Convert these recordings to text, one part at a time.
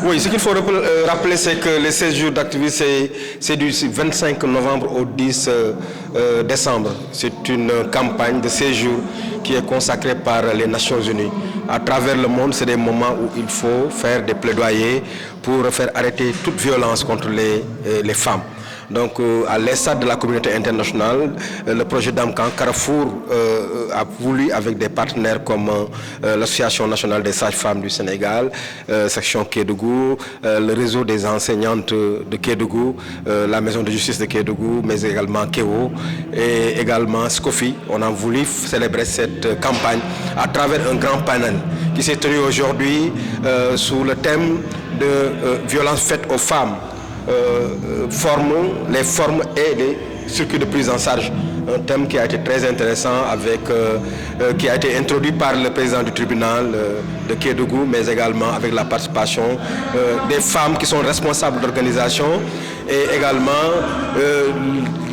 Oui, ce qu'il faut rappeler, c'est que les 16 jours d'activisme, c'est du 25 novembre au 10 décembre. C'est une campagne de 16 jours qui est consacrée par les Nations Unies. À travers le monde, c'est des moments où il faut faire des plaidoyers pour faire arrêter toute violence contre les femmes. Donc, à l'instar de la communauté internationale, le projet d'Amkan Carrefour a voulu, avec des partenaires comme l'Association nationale des sages-femmes du Sénégal, section Kédougou, le réseau des enseignantes de Kédougou, la maison de justice de Kédougou, mais également Kéo et également Scofi. On a voulu célébrer cette campagne à travers un grand panel qui s'est tenu aujourd'hui sous le thème de violence faite aux femmes. Les formes et les circuits de prise en charge. Un thème qui a été très intéressant, qui a été introduit par le président du tribunal de Kédougou, mais également avec la participation des femmes qui sont responsables d'organisation et également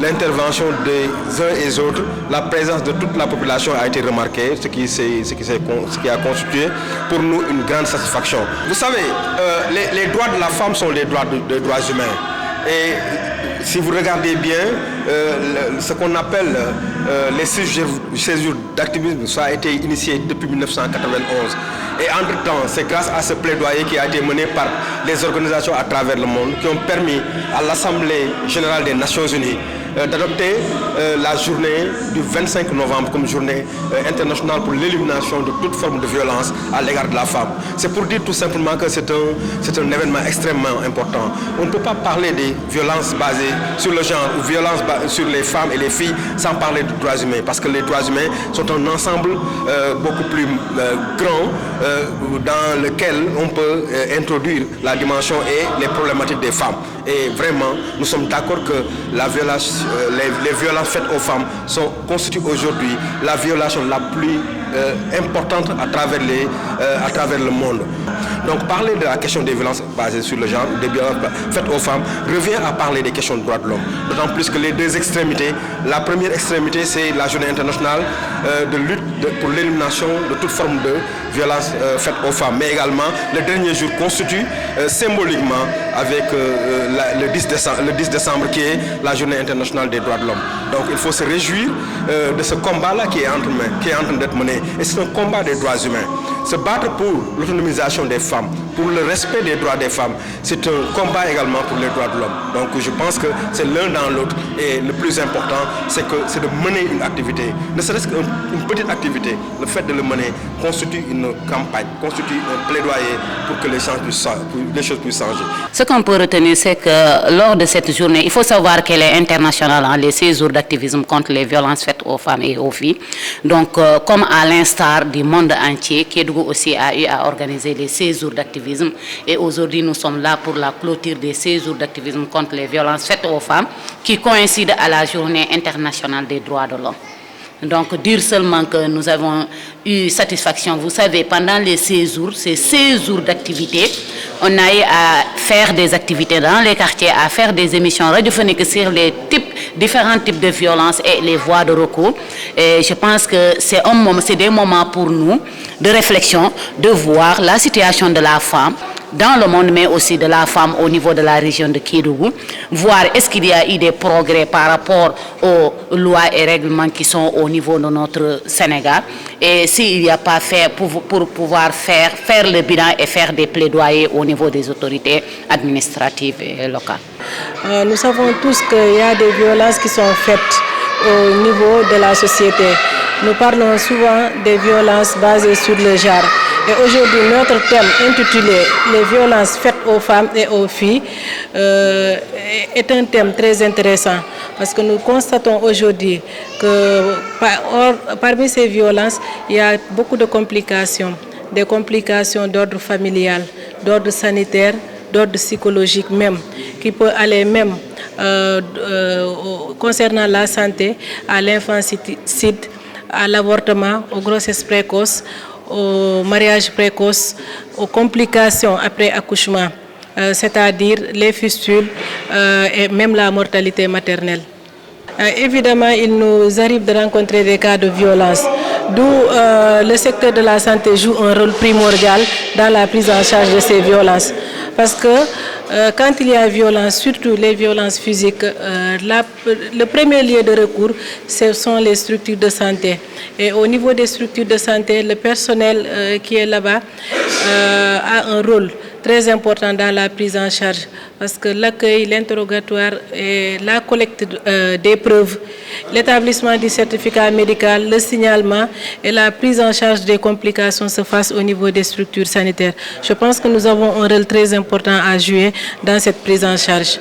l'intervention des uns et des autres. La présence de toute la population a été remarquée, ce qui a constitué pour nous une grande satisfaction. Vous savez, les droits de la femme sont les droits humains. Et si vous regardez bien, ce qu'on appelle les 16 jours d'activisme, ça a été initié depuis 1991. Et entre-temps, c'est grâce à ce plaidoyer qui a été mené par les organisations à travers le monde qui ont permis à l'Assemblée générale des Nations Unies d'adopter la journée du 25 novembre comme journée internationale pour l'élimination de toute forme de violence à l'égard de la femme. C'est pour dire tout simplement que c'est un événement extrêmement important. On ne peut pas parler des violences basées sur le genre ou violences sur les femmes et les filles sans parler de droits humains, parce que les droits humains sont un ensemble beaucoup plus grand dans lequel on peut introduire la dimension et les problématiques des femmes. Et vraiment, nous sommes d'accord que la violence, les violences faites aux femmes constituent aujourd'hui la violation la plus importante à travers le monde. Donc parler de la question des violences basées sur le genre, des violences faites aux femmes, revient à parler des questions de droits de l'homme. D'autant plus que les deux extrémités, la première extrémité c'est la journée internationale de lutte pour l'élimination de toute forme de violence faite aux femmes. Mais également, le dernier jour constitue symboliquement avec le 10 décembre qui est la journée internationale des droits de l'homme. Donc il faut se réjouir de ce combat-là qui est en train d'être mené. Et c'est un combat des droits humains. Se battre pour l'autonomisation des femmes, pour le respect des droits des femmes, c'est un combat également pour les droits de l'homme. Donc je pense que c'est l'un dans l'autre. Et le plus important, c'est de mener une activité. Ne serait-ce qu'une petite activité, le fait de le mener constitue une campagne, constitue un plaidoyer pour que les choses puissent changer. Ce qu'on peut retenir, c'est que lors de cette journée, il faut savoir qu'elle est internationale, les 16 jours d'activisme contre les violences faites aux femmes et aux filles. Donc, comme à l'instar du monde entier, Kédougou aussi a eu à organiser les 16 jours d'activisme. Et aujourd'hui, nous sommes là pour la clôture des 16 jours d'activisme contre les violences faites aux femmes, qui coïncide à la journée internationale des droits de l'homme. Donc, dire seulement que nous avons eu satisfaction. Vous savez, pendant les 16 jours d'activité, on a eu à faire des activités dans les quartiers, à faire des émissions radiophoniques sur les différents types de violences et les voies de recours. Et je pense que c'est des moments pour nous de réflexion, de voir la situation de la femme dans le monde, mais aussi de la femme au niveau de la région de Kédougou, voir est-ce qu'il y a eu des progrès par rapport aux lois et règlements qui sont au niveau de notre Sénégal, et s'il n'y a pas fait pour pouvoir faire le bilan et faire des plaidoyers au niveau des autorités administratives et locales. Nous savons tous qu'il y a des violences qui sont faites au niveau de la société. Nous parlons souvent des violences basées sur le genre. Et aujourd'hui, notre thème intitulé « Les violences faites aux femmes et aux filles » est un thème très intéressant parce que nous constatons aujourd'hui que parmi ces violences, il y a beaucoup de complications, des complications d'ordre familial, d'ordre sanitaire, d'ordre psychologique même, qui peut aller même concernant la santé, à l'infanticide, à l'avortement, aux grossesses précoces, au mariage précoce, aux complications après accouchement, c'est-à-dire les fistules et même la mortalité maternelle. Évidemment, il nous arrive de rencontrer des cas de violence, d'où le secteur de la santé joue un rôle primordial dans la prise en charge de ces violences. parce que quand il y a violence, surtout les violences physiques, le premier lieu de recours, ce sont les structures de santé. Et au niveau des structures de santé, le personnel qui est là-bas a un rôle très important dans la prise en charge, parce que l'accueil, l'interrogatoire et la collecte des preuves, l'établissement du certificat médical, le signalement et la prise en charge des complications se fassent au niveau des structures sanitaires. Je pense que nous avons un rôle très important à jouer dans cette prise en charge.